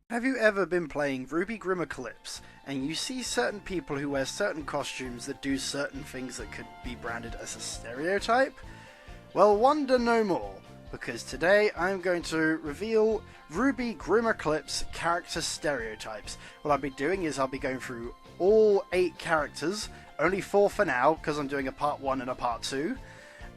Have you ever been playing RWBY Grimm Eclipse and you see certain people who wear certain costumes that do certain things that could be branded as a stereotype? Well, wonder no more, because today I'm going to reveal RWBY Grimm Eclipse character stereotypes. What I'll be doing is I'll be going through all 8 characters, only 4 for now because I'm doing a part 1 and a part 2,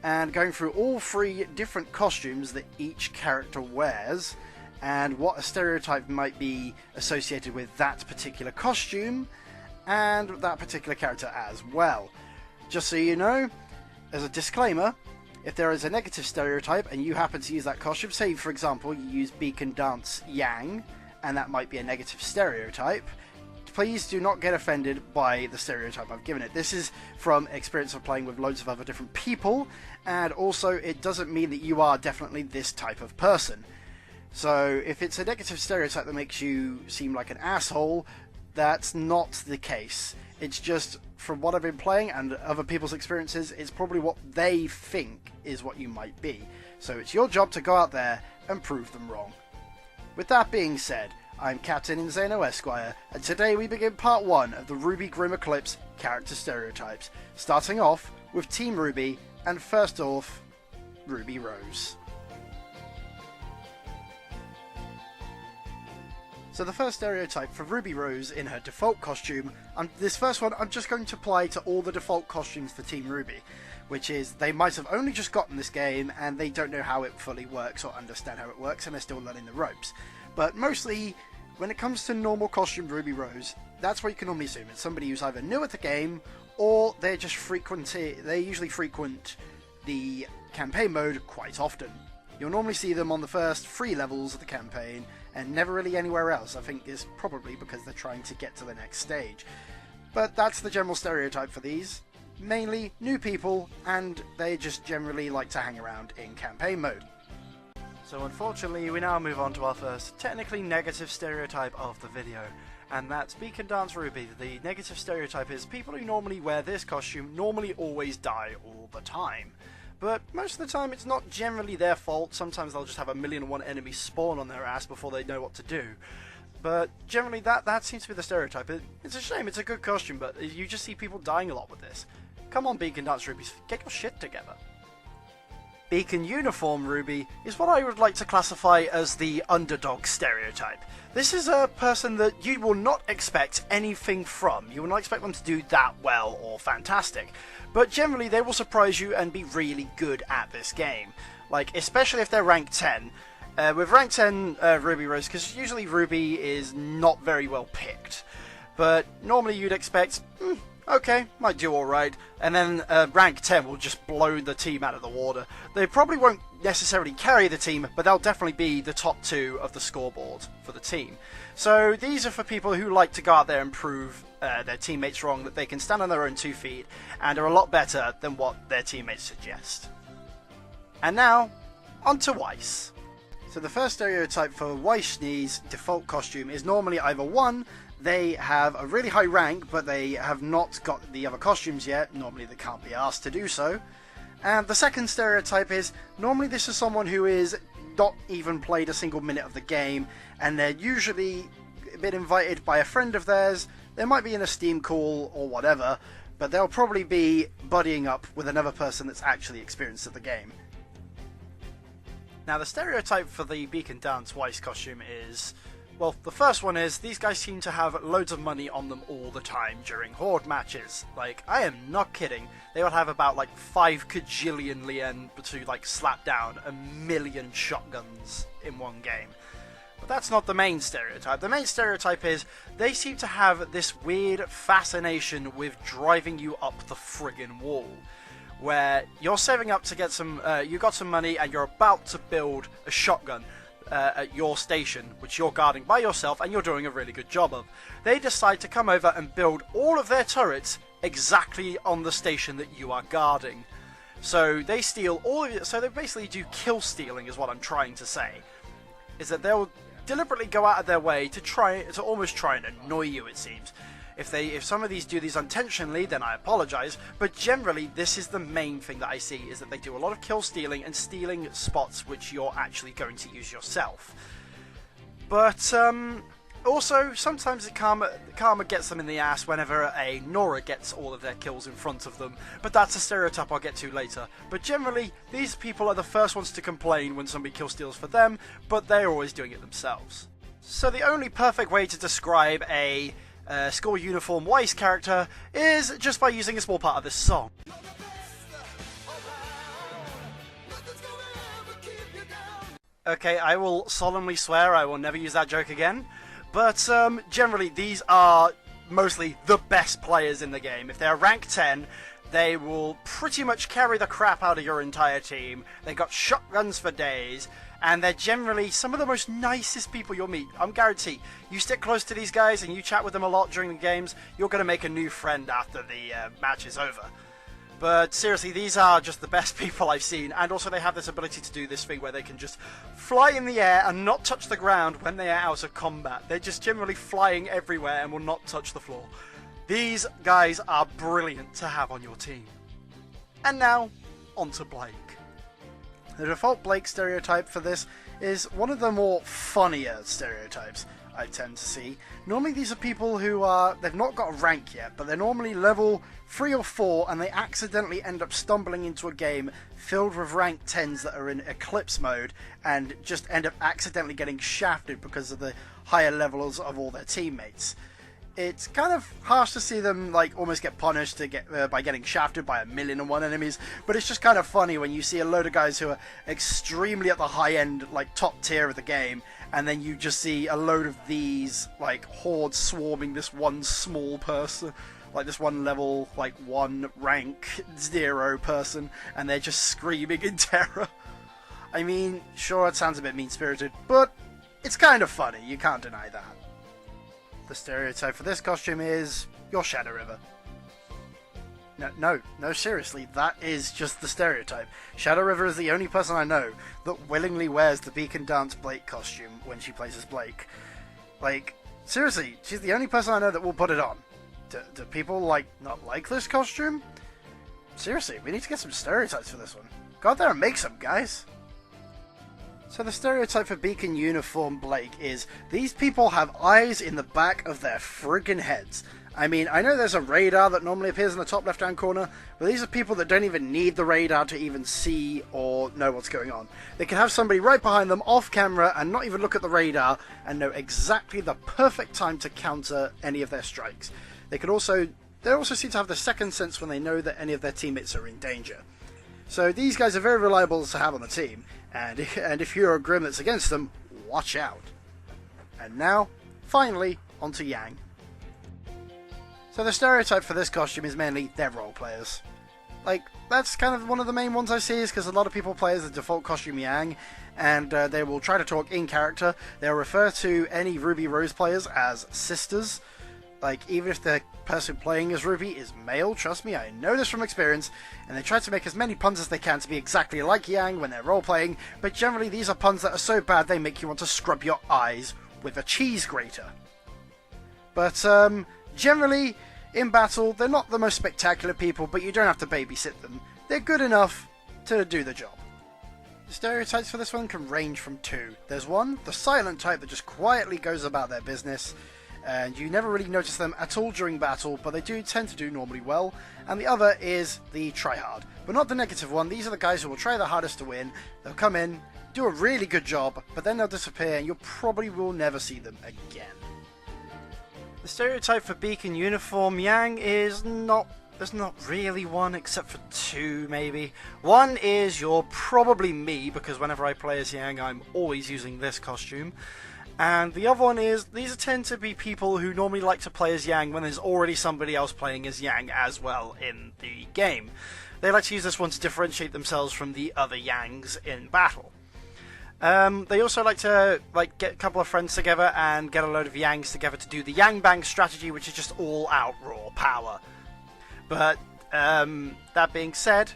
and going through all 3 different costumes that each character wears, and what a stereotype might be associated with that particular costume and that particular character as well. Just so you know, as a disclaimer, if there is a negative stereotype and you happen to use that costume, say for example you use Beacon Dance Yang, and that might be a negative stereotype, please do not get offended by the stereotype I've given it. This is from experience of playing with loads of other different people, and also it doesn't mean that you are definitely this type of person. So if it's a negative stereotype that makes you seem like an asshole, that's not the case. It's just, from what I've been playing and other people's experiences, it's probably what they think is what you might be. So it's your job to go out there and prove them wrong. With that being said, I'm Captain Inn-Zhano Esquire, and today we begin part 1 of the RWBY Grimm Eclipse character stereotypes, starting off with Team RWBY, and first off, RWBYBros. So the first stereotype for RWBYBros in her default costume, this first one I'm just going to apply to all the default costumes for Team RWBY, which is they might have only just gotten this game and they don't know how it fully works or understand how it works and they're still learning the ropes. But mostly, when it comes to normal costume RWBYBros, that's what you can normally assume. It's somebody who's either new at the game or they usually frequent the campaign mode quite often. You'll normally see them on the first 3 levels of the campaign, and never really anywhere else. I think is probably because they're trying to get to the next stage. But that's the general stereotype for these. Mainly new people, and they just generally like to hang around in campaign mode. So unfortunately, we now move on to our first technically negative stereotype of the video, and that's Beacon Dance RWBY. The negative stereotype is people who normally wear this costume normally always die all the time. But most of the time it's not generally their fault. Sometimes they'll just have 1,000,001 enemies spawn on their ass before they know what to do. But generally that seems to be the stereotype. It's a shame, it's a good costume, but you just see people dying a lot with this. Come on, Beacon Dance RWBY, get your shit together. Beacon Uniform RWBY is what I would like to classify as the underdog stereotype. This is a person that you will not expect anything from. You will not expect them to do that well or fantastic. But generally they will surprise you and be really good at this game. Like, especially if they're rank 10. With rank 10 RWBYBros, because usually RWBY is not very well picked. But normally you'd expect, okay, might do alright. And then rank 10 will just blow the team out of the water. They probably won't necessarily carry the team, but they'll definitely be the top 2 of the scoreboard for the team. So these are for people who like to go out there and prove their teammates wrong, that they can stand on their own 2 feet and are a lot better than what their teammates suggest. And now, on to Weiss. So the first stereotype for Weiss's default costume is normally either 1, they have a really high rank but they have not got the other costumes yet, normally they can't be asked to do so. And the second stereotype is, normally this is someone who is not even played a single minute of the game, and they're usually been invited by a friend of theirs. They might be in a Steam call or whatever, but they'll probably be buddying up with another person that's actually experienced at the game. Now the stereotype for the Beacon Dance Weiss costume is, well, the first one is, these guys seem to have loads of money on them all the time during Horde matches. Like, I am not kidding. They will have about like 5 kajillion lien to like slap down 1,000,000 shotguns in one game. But that's not the main stereotype. The main stereotype is, they seem to have this weird fascination with driving you up the friggin' wall. Where you're saving up to get some, you got some money and you're about to build a shotgun at your station, which you're guarding by yourself and you're doing a really good job of. They decide to come over and build all of their turrets exactly on the station that you are guarding. So they steal all of it, so they basically do kill stealing is what I'm trying to say. Is that they'll deliberately go out of their way to almost try and annoy you, it seems. If some of these do these unintentionally, then I apologise, but generally this is the main thing that I see, is that they do a lot of kill stealing and stealing spots which you're actually going to use yourself. But Also, sometimes karma gets them in the ass whenever a Nora gets all of their kills in front of them, but that's a stereotype I'll get to later. But generally, these people are the first ones to complain when somebody kill steals for them, but they're always doing it themselves. So the only perfect way to describe a school uniform wise character is just by using a small part of this song. Okay, I will solemnly swear I will never use that joke again. But generally, these are mostly the best players in the game. If they're rank 10, they will pretty much carry the crap out of your entire team. They got shotguns for days, and they're generally some of the most nicest people you'll meet. I'm guaranteed. You stick close to these guys and you chat with them a lot during the games, you're going to make a new friend after the match is over. But seriously, these are just the best people I've seen, and also they have this ability to do this thing where they can just fly in the air and not touch the ground when they are out of combat. They're just generally flying everywhere and will not touch the floor. These guys are brilliant to have on your team. And now, on to Blake. The default Blake stereotype for this is one of the more funnier stereotypes I tend to see. Normally these are people who they've not got a rank yet, but they're normally level 3 or 4, and they accidentally end up stumbling into a game filled with rank 10s that are in Eclipse mode, and just end up accidentally getting shafted because of the higher levels of all their teammates. It's kind of harsh to see them like almost get punished by getting shafted by 1,000,001 enemies, but it's just kind of funny when you see a load of guys who are extremely at the high end, like top tier of the game, and then you just see a load of these like hordes swarming this one small person, like this one level, like 1 rank 0 person, and they're just screaming in terror. I mean, sure, it sounds a bit mean-spirited, but it's kind of funny, you can't deny that. The stereotype for this costume is your Shadow River. No, seriously, that is just the stereotype. Shadow River is the only person I know that willingly wears the Beacon Dance Blake costume when she plays as Blake. Like, seriously, she's the only person I know that will put it on. Do people, like, not like this costume? Seriously, we need to get some stereotypes for this one. Go out there and make some, guys! So the stereotype for Beacon Uniform Blake is, these people have eyes in the back of their friggin' heads. I mean, I know there's a radar that normally appears in the top left-hand corner, but these are people that don't even need the radar to even see or know what's going on. They can have somebody right behind them off camera and not even look at the radar and know exactly the perfect time to counter any of their strikes. They also seem to have the second sense when they know that any of their teammates are in danger. So these guys are very reliable to have on the team, and if you're a Grimm that's against them, watch out. And now, finally, onto Yang. So the stereotype for this costume is mainly they're role players. Like, that's kind of one of the main ones I see, is because a lot of people play as the default costume Yang, and they will try to talk in character. They'll refer to any RWBY players as sisters. Like, even if the person playing as RWBY is male, trust me, I know this from experience, and they try to make as many puns as they can to be exactly like Yang when they're role-playing, but generally these are puns that are so bad they make you want to scrub your eyes with a cheese grater. But, generally, in battle, they're not the most spectacular people, but you don't have to babysit them. They're good enough to do the job. The stereotypes for this one can range from 2. There's one, the silent type that just quietly goes about their business, and you never really notice them at all during battle, but they do tend to do normally well. And the other is the tryhard, but not the negative one. These are the guys who will try their hardest to win. They'll come in, do a really good job, but then they'll disappear and you probably will never see them again. The stereotype for Beacon Uniform Yang is there's not really one, except for 2 maybe. One is you're probably me, because whenever I play as Yang I'm always using this costume. And the other one is, these tend to be people who normally like to play as Yang when there's already somebody else playing as Yang as well in the game. They like to use this one to differentiate themselves from the other Yangs in battle. They also like to get a couple of friends together and get a load of Yangs together to do the Yang Bang strategy, which is just all out raw power. But that being said,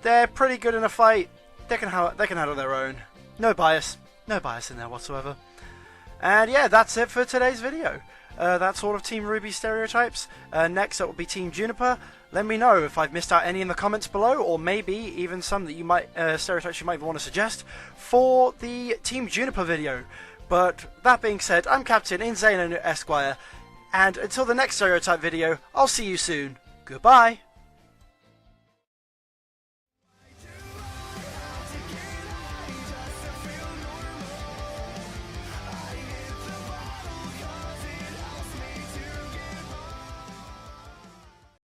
they're pretty good in a fight. They can handle their own. No bias in there whatsoever. And yeah, that's it for today's video. That's all of Team RWBY stereotypes. Next it will be Team Juniper. Let me know if I've missed out any in the comments below, or maybe even some that you might stereotypes you might want to suggest for the Team Juniper video. But that being said, I'm Captain Inn-Zhano Esquire, and until the next Stereotype video, I'll see you soon. Goodbye!